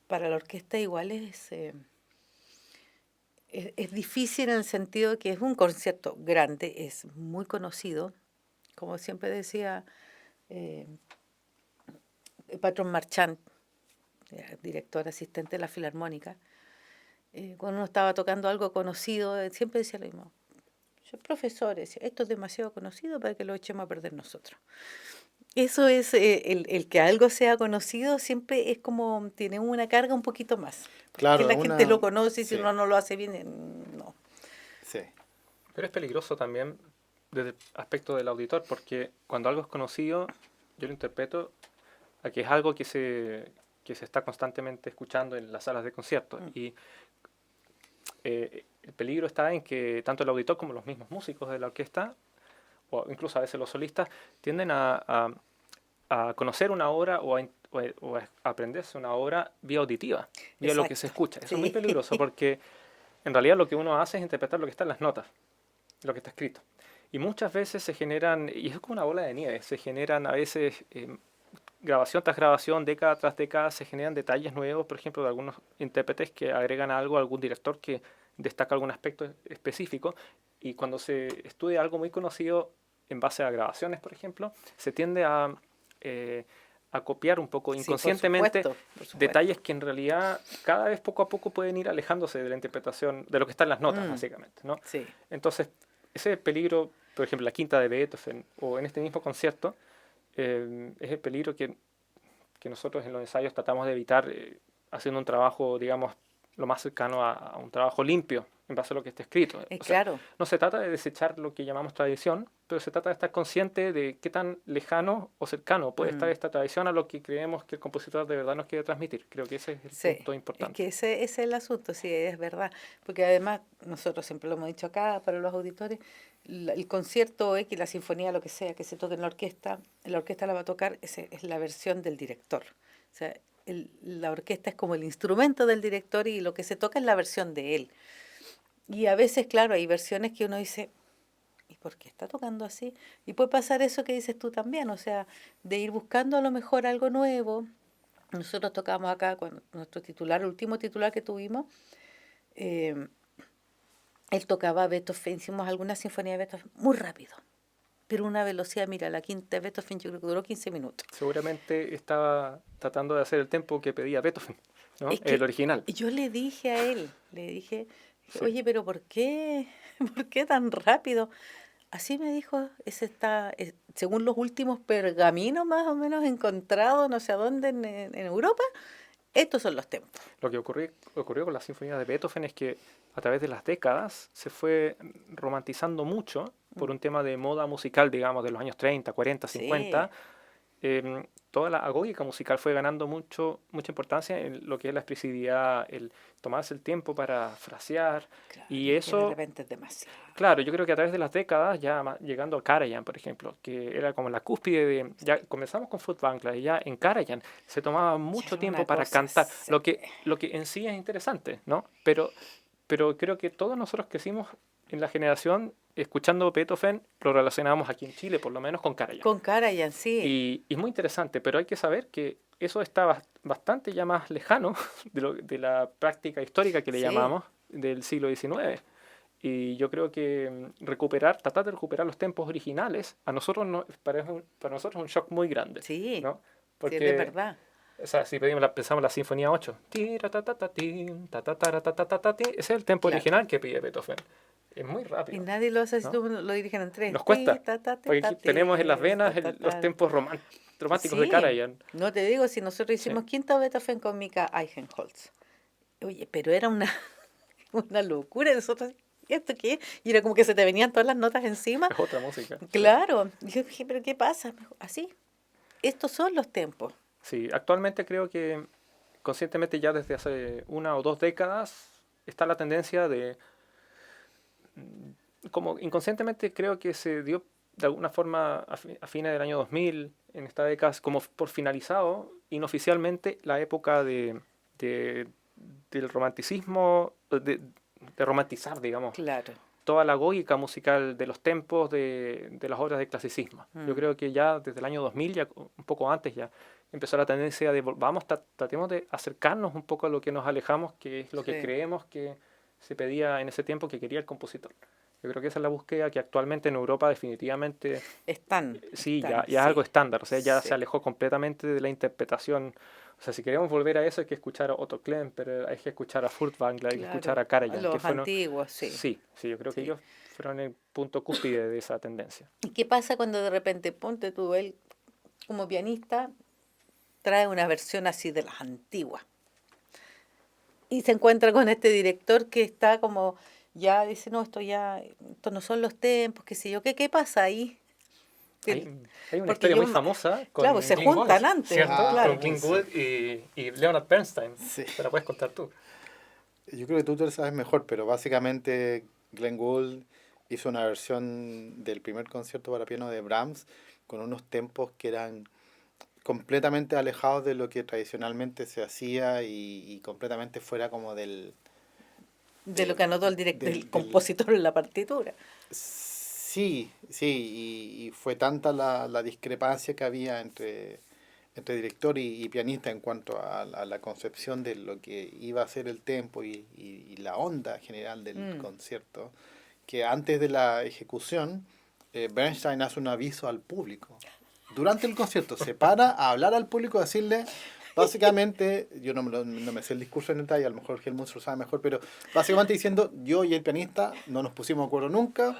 para la orquesta igual es difícil en el sentido de que es un concierto grande, es muy conocido. Como siempre decía eh, el patrón Marchand, director asistente de la Filarmónica, cuando uno estaba tocando algo conocido, siempre decía lo mismo. Yo, profesor, decía, esto es demasiado conocido para que lo echemos a perder nosotros. Eso es, el que algo sea conocido siempre es como, tiene una carga un poquito más, porque Claro, la es gente una... lo conoce y si Sí, uno no lo hace bien, no. sí, Pero es peligroso también desde el aspecto del auditor, porque cuando algo es conocido, yo lo interpreto a que es algo que se está constantemente escuchando en las salas de conciertos. Mm, Y el peligro está en que tanto el auditor como los mismos músicos de la orquesta, o incluso a veces los solistas, tienden a conocer una obra o a aprenderse una obra vía auditiva, vía lo que se exacto, escucha. Eso es muy sí, peligroso porque en realidad lo que uno hace es interpretar lo que está en las notas, lo que está escrito. Y muchas veces se generan, y es como una bola de nieve, se generan a veces grabación tras grabación, década tras década, se generan detalles nuevos, por ejemplo, de algunos intérpretes que agregan algo, algún director que destaca algún aspecto específico, y cuando se estudia algo muy conocido en base a grabaciones, por ejemplo, se tiende eh, a copiar un poco sí, por inconscientemente supuesto, por supuesto. detalles que en realidad cada vez poco a poco pueden ir alejándose de la interpretación de lo que está en las notas, Mm, básicamente, ¿no? sí, Entonces, ese peligro, por ejemplo, la quinta de Beethoven o en este mismo concierto, es el peligro que nosotros en los ensayos tratamos de evitar haciendo un trabajo, digamos, lo más cercano a un trabajo limpio, en base a lo que está escrito. O sea, Claro. no se trata de desechar lo que llamamos tradición, pero se trata de estar consciente de qué tan lejano o cercano puede estar esta tradición a lo que creemos que el compositor de verdad nos quiere transmitir. Creo que ese es el Sí, punto es importante. que ese es el asunto, sí, es verdad. Porque además, nosotros siempre lo hemos dicho acá para los auditores, el concierto X, la sinfonía, lo que sea, que se toque en la orquesta la va a tocar, es la versión del director. O sea, la orquesta es como el instrumento del director y lo que se toca es la versión de él. Y a veces, claro, hay versiones que uno dice, ¿y por qué está tocando así? Y puede pasar eso que dices tú también, o sea, de ir buscando a lo mejor algo nuevo. Nosotros tocamos acá, cuando nuestro titular, el último titular que tuvimos, eh, él tocaba Beethoven, hicimos alguna sinfonía de Beethoven muy rápido, pero una velocidad, mira, la quinta de Beethoven yo creo que duró 15 minutos. Seguramente estaba tratando de hacer el tempo que pedía Beethoven, ¿no? Es El que original. yo le dije a él, le dije, Sí. oye, pero ¿por qué? ¿Por qué tan rápido? Así me dijo, según los últimos pergaminos más o menos encontrados, no sé a dónde, en Europa, estos son los tempos. Lo que ocurrió con la sinfonía de Beethoven es que a través de las décadas se fue romantizando mucho por un tema de moda musical, digamos, de los años 30, 40, 50. Toda la agógica musical fue ganando mucha importancia en lo que es la expresividad, el tomarse el tiempo para frasear. Claro, Y que de eso, repente es demasiado. claro, yo creo que a través de las décadas, ya llegando a Karajan, por ejemplo, que era como la cúspide de... Ya comenzamos con Furtwängler y ya en Karajan se tomaba mucho Ya tiempo una para cosa, cantar, sí. lo que en sí es interesante, ¿no? Pero creo que todos nosotros crecimos en la generación escuchando Beethoven, lo relacionábamos aquí en Chile, por lo menos con Karajan. Con Karajan, sí. Y es muy interesante, pero hay que saber que eso está bastante ya más lejano de la práctica histórica que le Sí. llamamos del siglo XIX. Y yo creo que tratar de recuperar los tempos originales, a nosotros para nosotros es un shock muy grande, Sí, ¿no? sí, es de Porque, verdad. o sea, si pensamos la Sinfonía 8, ese es el tempo Claro. original que pide Beethoven. Es muy Y rápido, nadie lo hace así, ¿no? tú lo dirigen en tres. Nos cuesta, Ti, ta, ta, te, porque ta, aquí ti, tenemos en las venas ta, ta, los ta. tempos románticos de Sí, Karajan. no te digo, si nosotros Sí, hicimos quinto Beethoven con Mika Eichenholz. Oye, pero era una locura. Nosotros, ¿y esto qué es? Y era como que se te venían todas las notas encima. es otra música. Sí. Claro. Y yo dije, ¿pero qué pasa? Me dijo, así. Estos son los tempos. Sí, actualmente creo que conscientemente ya desde hace 1 o 2 décadas está la tendencia de, como inconscientemente creo que se dio de alguna forma a fines del año 2000, en esta década, como por finalizado inoficialmente la época del romanticismo, de romantizar, digamos, Claro. toda la lógica musical de los tempos de las obras de clasicismo. Yo creo que ya desde el año 2000, ya un poco antes ya, empezó la tendencia de tratemos de acercarnos un poco a lo que nos alejamos, que es lo que Sí. creemos que se pedía en ese tiempo que quería el compositor. Yo creo que esa es la búsqueda que actualmente en Europa definitivamente Están. sí, Están, ya es algo sí. estándar, o sea, ya Sí. se alejó completamente de la interpretación. O sea, si queremos volver a eso hay que escuchar a Otto Klemperer, hay que escuchar a Furtwängler, hay que escuchar Claro. a Karajan, que Los fueron... antiguos, sí. Sí, yo creo que Sí. ellos fueron el punto cúspide de esa tendencia. ¿Y qué pasa cuando de repente, ponte tú, él como pianista trae una versión así de las antiguas y se encuentra con este director que está como, ya dice, no, estos no son los tempos, qué sé yo, ¿qué pasa ahí? Hay, hay una Porque historia yo muy famosa con claro, se Glenn juntan Gould, antes, ¿cierto? claro. Con Glenn Gould y Leonard Bernstein. Sí. ¿Te la puedes contar tú? Yo creo que tú te lo sabes mejor, pero básicamente Glenn Gould hizo una versión del primer concierto para piano de Brahms con unos tempos que eran completamente alejados de lo que tradicionalmente se hacía y completamente fuera como de lo que anotó el compositor en la partitura. Sí, y fue tanta la discrepancia que había entre director y pianista en cuanto a la concepción de lo que iba a ser el tempo y la onda general del concierto, que antes de la ejecución, Bernstein hace un aviso al público. Durante el concierto se para a hablar al público, a decirle, básicamente, yo no me sé el discurso en detalle, a lo mejor Helmut lo sabe mejor, pero básicamente diciendo, yo y el pianista no nos pusimos de acuerdo nunca,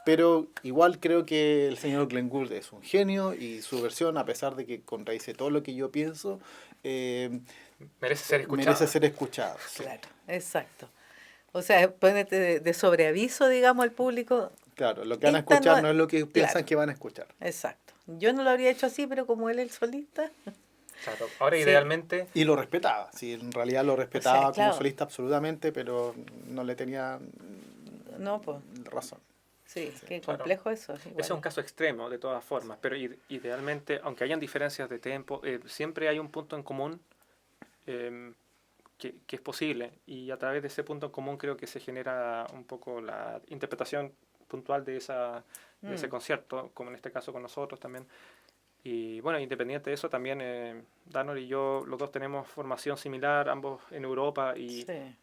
pero igual creo que el señor Glenn Gould es un genio y su versión, a pesar de que contradice todo lo que yo pienso, Merece ser escuchada. merece ser escuchada. Sí. Claro. exacto. O sea, ponete de sobreaviso, digamos, al público. Claro, lo que van a Esta escuchar no es lo que piensan claro, que van a escuchar. exacto. Yo no lo habría hecho así, pero como él es el solista, Claro. Ahora, sí. idealmente, Y lo respetaba, sí, en realidad lo O sea, respetaba como claro, solista absolutamente, pero no le tenía no, pues, razón. sí, Sí. qué claro, complejo eso. ese es un Igual. caso extremo de todas formas, pero idealmente, aunque hayan diferencias de tempo, siempre hay un punto en común em, que es posible, y a través de ese punto en común creo que se genera un poco la interpretación puntual de ese Mm, concierto, como en este caso con nosotros también. Y bueno, independiente de eso, también Danor y yo, los dos tenemos formación similar, ambos en Europa, y sí,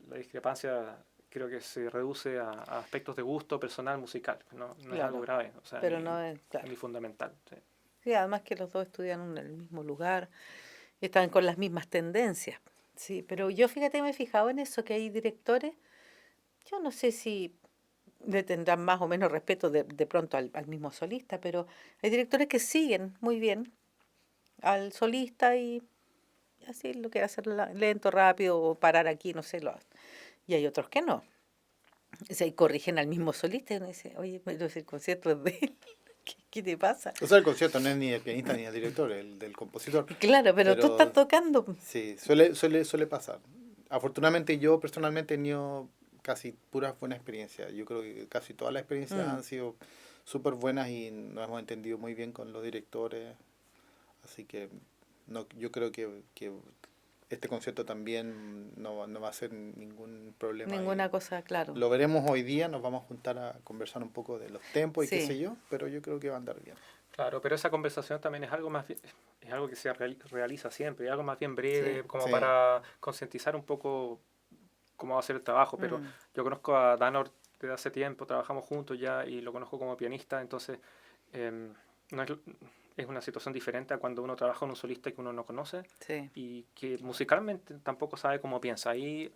la discrepancia creo que se reduce a aspectos de gusto personal musical, no es algo claro. grave, o sea, Pero no es, claro. ni fundamental. Sí. Sí, además que los dos estudian en el mismo lugar, están con las mismas tendencias. Sí, pero yo fíjate, me he fijado en eso, que hay directores, yo no sé si le tendrán más o menos respeto de pronto al mismo solista, pero hay directores que siguen muy bien al solista y así lo que hacer lento, rápido o parar aquí, no sé, y hay otros que no. O sea, y corrigen al mismo solista y uno dice, oye, pero si el concierto es de él, ¿qué te pasa? O sea, el concierto no es ni del pianista ni del director, el del compositor. Claro, pero tú Pero estás tocando. sí, suele pasar. Afortunadamente yo personalmente he tenido casi puras buenas experiencias. Yo creo que casi todas las experiencias Mm, han sido súper buenas y nos hemos entendido muy bien con los directores. Así que no, yo creo que este concierto también no va a ser ningún problema. ninguna cosa, claro. Lo veremos hoy día, nos vamos a juntar a conversar un poco de los tempos y qué Sí, sé yo, pero yo creo que va a andar bien. Claro, pero esa conversación también es algo es algo que se realiza siempre, es algo más bien sí. breve, como Sí, para concientizar un poco cómo va a ser el trabajo, pero Mm, yo conozco a Danor desde hace tiempo, trabajamos juntos ya y lo conozco como pianista, entonces em, no es una situación diferente a cuando uno trabaja con un solista que uno no conoce sí, y que musicalmente tampoco sabe cómo piensa. Ahí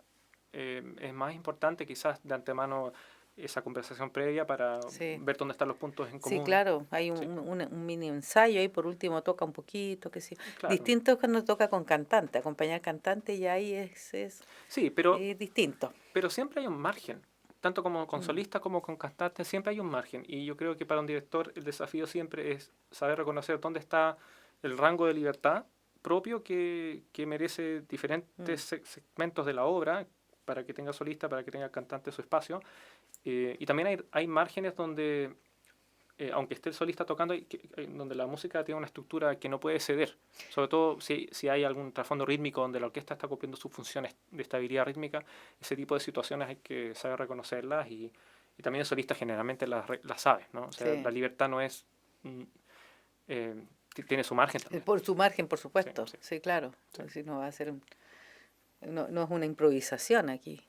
es más importante quizás de antemano esa conversación previa para sí. ver dónde están los puntos en Sí, común. claro, hay Sí, un mini ensayo ahí, por último toca un poquito, que sí. claro. Distinto es cuando toca con cantante, acompañar cantante y ahí Sí, es distinto. pero siempre hay un margen. Tanto como con Mm, solista como con cantante, siempre hay un margen. Y yo creo que para un director el desafío siempre es saber reconocer dónde está el rango de libertad propio que merece mm, diferentes segmentos de la obra para que tenga solista, para que tenga cantante su espacio. Y también hay márgenes donde aunque esté el solista tocando, donde la música tiene una estructura que no puede ceder. Sobre todo si hay algún trasfondo rítmico donde la orquesta está cumpliendo sus funciones de estabilidad rítmica, ese tipo de situaciones hay que saber reconocerlas y también el solista generalmente las sabe, ¿no? O sea, la sí. libertad no es... mm, tiene su margen también. Por su margen, por Sí, supuesto. sí, Sí, claro. sí. Si no va a ser, no, no es una improvisación aquí.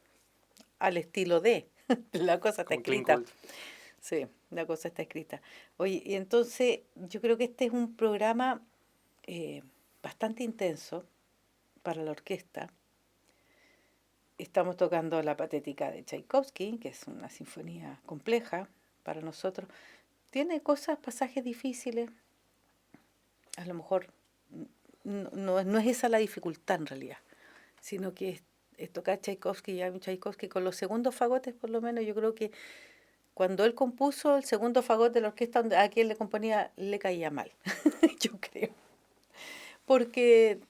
Al estilo de. La cosa está Como Twin escrita. Gold. Sí, la cosa está escrita. Oye, y entonces yo creo que este es un programa eh, bastante intenso para la orquesta. Estamos tocando la Patética de Tchaikovsky, que es una sinfonía compleja para nosotros. Tiene cosas, pasajes difíciles. A lo mejor no es esa la dificultad en realidad, sino que es tocar Tchaikovsky, ya Tchaikovsky con los segundos fagotes, por lo menos. Yo creo que cuando él compuso el segundo fagot de la orquesta a quien le componía, le caía mal, yo creo. Porque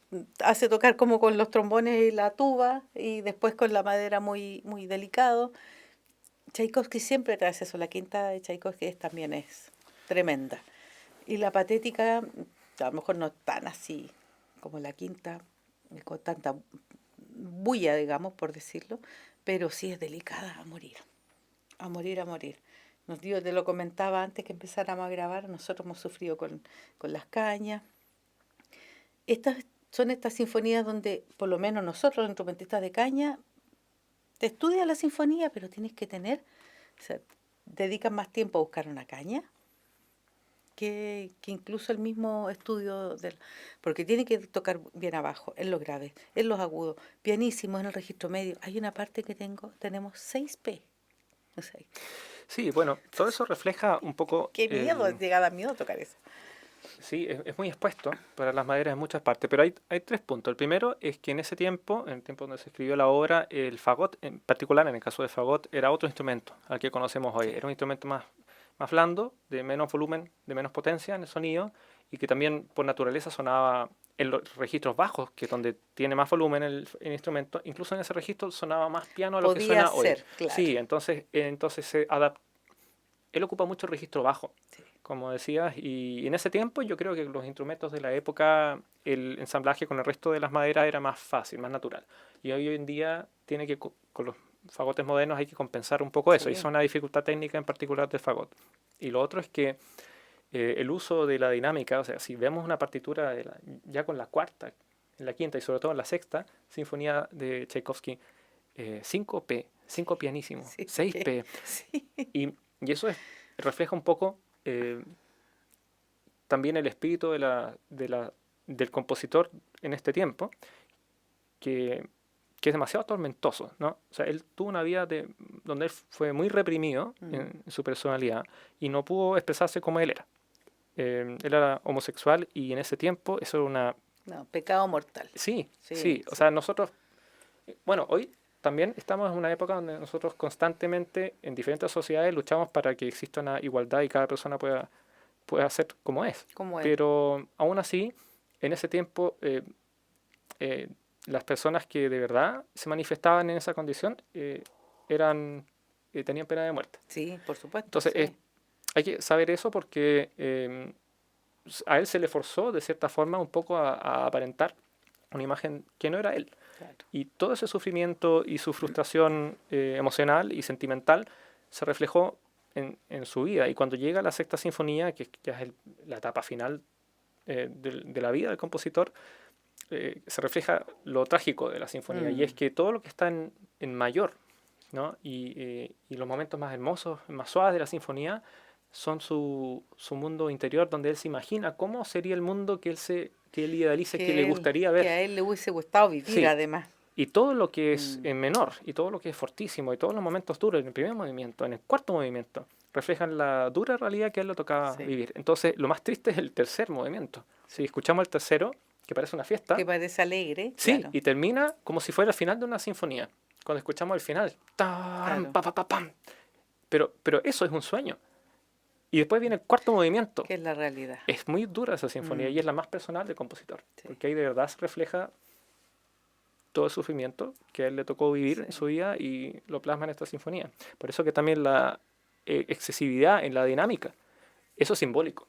hace tocar como con los trombones y la tuba y después con la madera muy, muy delicado. Tchaikovsky siempre te hace eso, la quinta de Tchaikovsky también es tremenda. Y la patética, a lo mejor no tan así como la quinta, con tanta bulla, digamos, por decirlo, pero sí es delicada a morir, a morir, a morir. Yo te lo comentaba antes que empezáramos a grabar, nosotros hemos sufrido con las cañas. Estas son estas sinfonías donde, por lo menos nosotros, los instrumentistas de caña, te estudias la sinfonía, pero tienes que tener, o sea, dedican más tiempo a buscar una caña que incluso el mismo estudio del, porque tiene que tocar bien abajo, en los graves, en los agudos, pianísimo en el registro medio. Hay una parte que tenemos 6P. O sea, Sí, bueno, todo eso refleja un poco qué miedo, llegaba miedo tocar eso. Sí, es muy expuesto para las maderas en muchas partes, pero hay tres puntos. El primero es que en ese tiempo, en el tiempo donde se escribió la obra, el fagot, en particular en el caso de fagot, era otro instrumento al que conocemos hoy. Sí. Era un instrumento más blando, de menos volumen, de menos potencia en el sonido, y que también por naturaleza sonaba en los registros bajos, que es donde tiene más volumen el instrumento. Incluso en ese registro sonaba más piano a lo que Podía suena hoy. ser, claro. Sí, entonces él ocupa mucho el registro bajo, Sí. como decías, y en ese tiempo yo creo que los instrumentos de la época, el ensamblaje con el resto de las maderas era más fácil, más natural. Y hoy en día tiene que, con los fagotes modernos hay que compensar un poco eso, y Sí. es una dificultad técnica en particular del fagot. Y lo otro es que el uso de la dinámica, o sea, si vemos una partitura ya con la cuarta, en la quinta y sobre todo en la sexta sinfonía de Tchaikovsky, 5P, 5 pianísimo, Sí, 6P, sí. y eso refleja un poco también el espíritu del compositor en este tiempo, que es demasiado tormentoso, ¿no? O sea, él tuvo una vida donde él fue muy reprimido en su personalidad y no pudo expresarse como él era. Él era homosexual y en ese tiempo eso era una... No, pecado mortal. Sí, Sí, sí. O sí. sea, nosotros... Bueno, hoy también estamos en una época donde nosotros constantemente en diferentes sociedades luchamos para que exista una igualdad y cada persona pueda ser como es. Como él. Pero aún así, en ese tiempo, las personas que de verdad se manifestaban en esa condición tenían pena de muerte. Sí, por supuesto. Entonces, Sí. hay que saber eso porque a él se le forzó de cierta forma un poco a aparentar una imagen que no era él. Claro. Y todo ese sufrimiento y su frustración emocional y sentimental se reflejó en su vida. Y cuando llega la sexta sinfonía, que ya es la etapa final de la vida del compositor, se refleja lo trágico de la sinfonía. Y es que todo lo que está en mayor, ¿no? Y los momentos más hermosos, más suaves de la sinfonía son su mundo interior, donde él se imagina cómo sería el mundo que él idealiza, que le gustaría ver. Que a él le hubiese gustado vivir, Sí. además. Y todo lo que es menor, y todo lo que es fortísimo, y todos los momentos duros en el primer movimiento, en el cuarto movimiento, reflejan la dura realidad que a él le tocaba Sí. vivir. Entonces, lo más triste es el tercer movimiento. Si escuchamos el tercero, que parece una fiesta, Que parece alegre. sí, Claro. y termina como si fuera el final de una sinfonía. Cuando escuchamos el final, ¡taram! Claro. Pa, pa, pa, pam. Pero eso es un sueño. Y después viene el cuarto movimiento. Que es la realidad. Es muy dura esa sinfonía y es la más personal del compositor. Sí. Porque ahí de verdad se refleja todo el sufrimiento que a él le tocó vivir en su vida y lo plasma en esta sinfonía. Por eso que también la excesividad en la dinámica, eso es simbólico,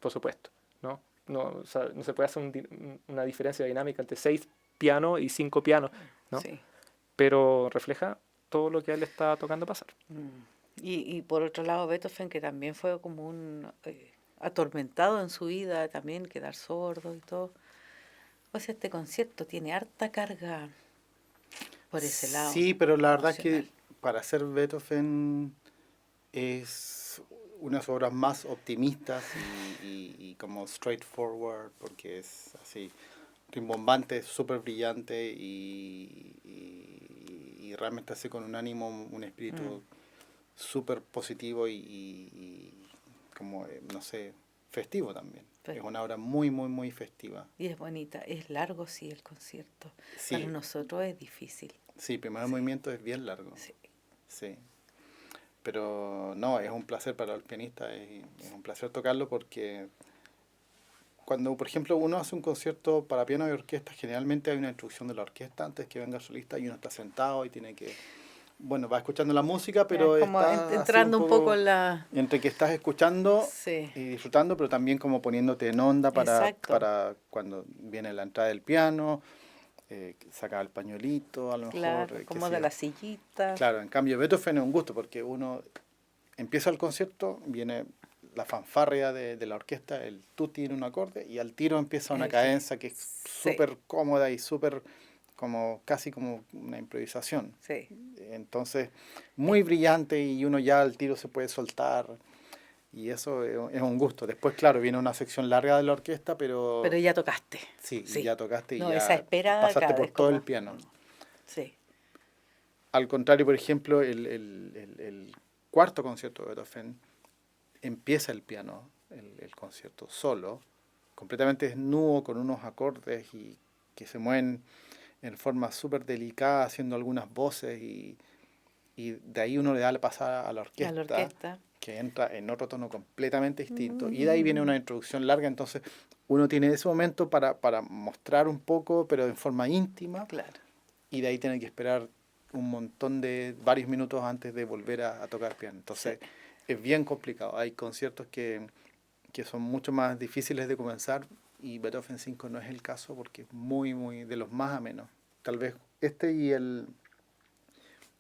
por supuesto, ¿no? O sea, no se puede hacer una diferencia dinámica entre 6 pianos y 5 pianos, ¿no? Sí. Pero refleja todo lo que a él le está tocando pasar. Y por otro lado, Beethoven, que también fue como un atormentado en su vida, también quedar sordo y todo. O sea, este concierto tiene harta carga por ese lado. Sí, pero la verdad es emocional. que para ser Beethoven es unas obras más optimistas y como straightforward, porque es así, rimbombante, súper brillante y realmente así con un ánimo, un espíritu súper positivo y como, no sé, festivo también. Fe- Es una obra muy, muy, muy festiva. Y es bonita. Es largo, sí, el concierto. Sí. Para nosotros es difícil. Sí, el primer movimiento es bien largo. Sí. Sí. Pero no, es un placer para el pianista, es un placer tocarlo porque cuando, por ejemplo, uno hace un concierto para piano y orquesta, generalmente hay una instrucción de la orquesta antes que venga el solista y uno está sentado y tiene que, bueno, va escuchando la música, pero como está así entrando un poco en la... entre que estás escuchando Sí. y disfrutando, pero también como poniéndote en onda Exacto. para cuando viene la entrada del piano, sacar el pañuelito, a lo mejor. Claro, qué como sé de yo. la sillita. Claro, en cambio Beethoven es un gusto porque uno empieza el concierto, viene la fanfarria de la orquesta, el tutti en un acorde y al tiro empieza una Sí. cadenza que es Sí. súper cómoda y súper como casi como una improvisación. Sí. Entonces, muy brillante y uno ya al tiro se puede soltar y eso es un gusto. Después, claro, viene una sección larga de la orquesta, pero Pero ya tocaste. sí, sí. y ya tocaste y No, ya esa espera pasaste cada por vez todo como- el piano. Sí. Al contrario, por ejemplo, el cuarto concierto de Beethoven empieza el piano, el concierto solo, completamente desnudo, con unos acordes y que se mueven en forma súper delicada, haciendo algunas voces y de ahí uno le da la pasada a la orquesta, que entra en otro tono completamente distinto. Y de ahí viene una introducción larga, entonces uno tiene ese momento para mostrar un poco, pero en forma íntima. Claro. Y de ahí tiene que esperar un montón de varios minutos antes de volver a tocar piano. Entonces es bien complicado. Hay conciertos que son mucho más difíciles de comenzar y Beethoven 5 no es el caso porque es muy, muy de los más amenos. Tal vez este y el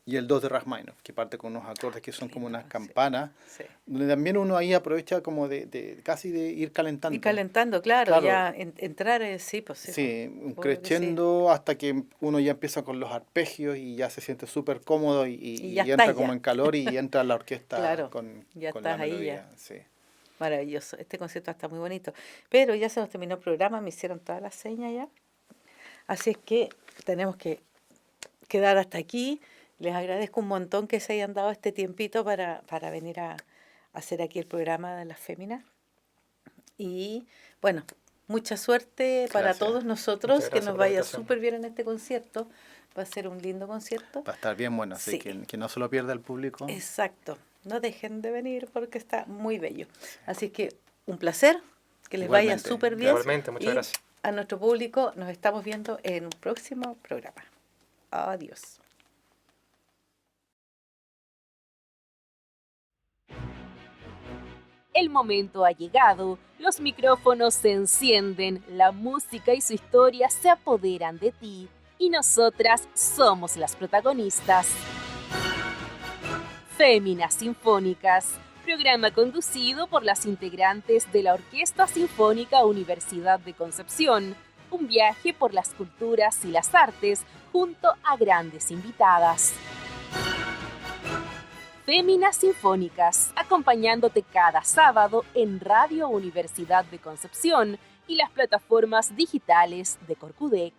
2 de Rachmaninoff, que parte con unos acordes que son como unas campanas, donde también uno ahí aprovecha como de casi de ir calentando. Y calentando, claro. Ya entrar, sí, pues sí. Sí, un crescendo hasta que uno ya empieza con los arpegios y ya se siente súper cómodo y entra como en calor y entra la orquesta claro, con estás la ahí melodía. ya. Sí. Maravilloso. Este concierto está muy bonito. Pero ya se nos terminó el programa, me hicieron todas las señas ya. Así es que tenemos que quedar hasta aquí. Les agradezco un montón que se hayan dado este tiempito para venir a hacer aquí el programa de las féminas. Y bueno, mucha suerte para todos nosotros, que nos vaya súper bien en este concierto. Va a ser un lindo concierto. Va a estar bien bueno, así que no se lo pierda el público. Exacto. No dejen de venir porque está muy bello. Así que un placer, que les vaya súper bien. Igualmente, muchas gracias. A nuestro público nos estamos viendo en un próximo programa. Adiós. El momento ha llegado, los micrófonos se encienden, la música y su historia se apoderan de ti y nosotras somos las protagonistas. Féminas Sinfónicas, programa conducido por las integrantes de la Orquesta Sinfónica Universidad de Concepción, un viaje por las culturas y las artes junto a grandes invitadas. Féminas Sinfónicas, acompañándote cada sábado en Radio Universidad de Concepción y las plataformas digitales de Corcudec.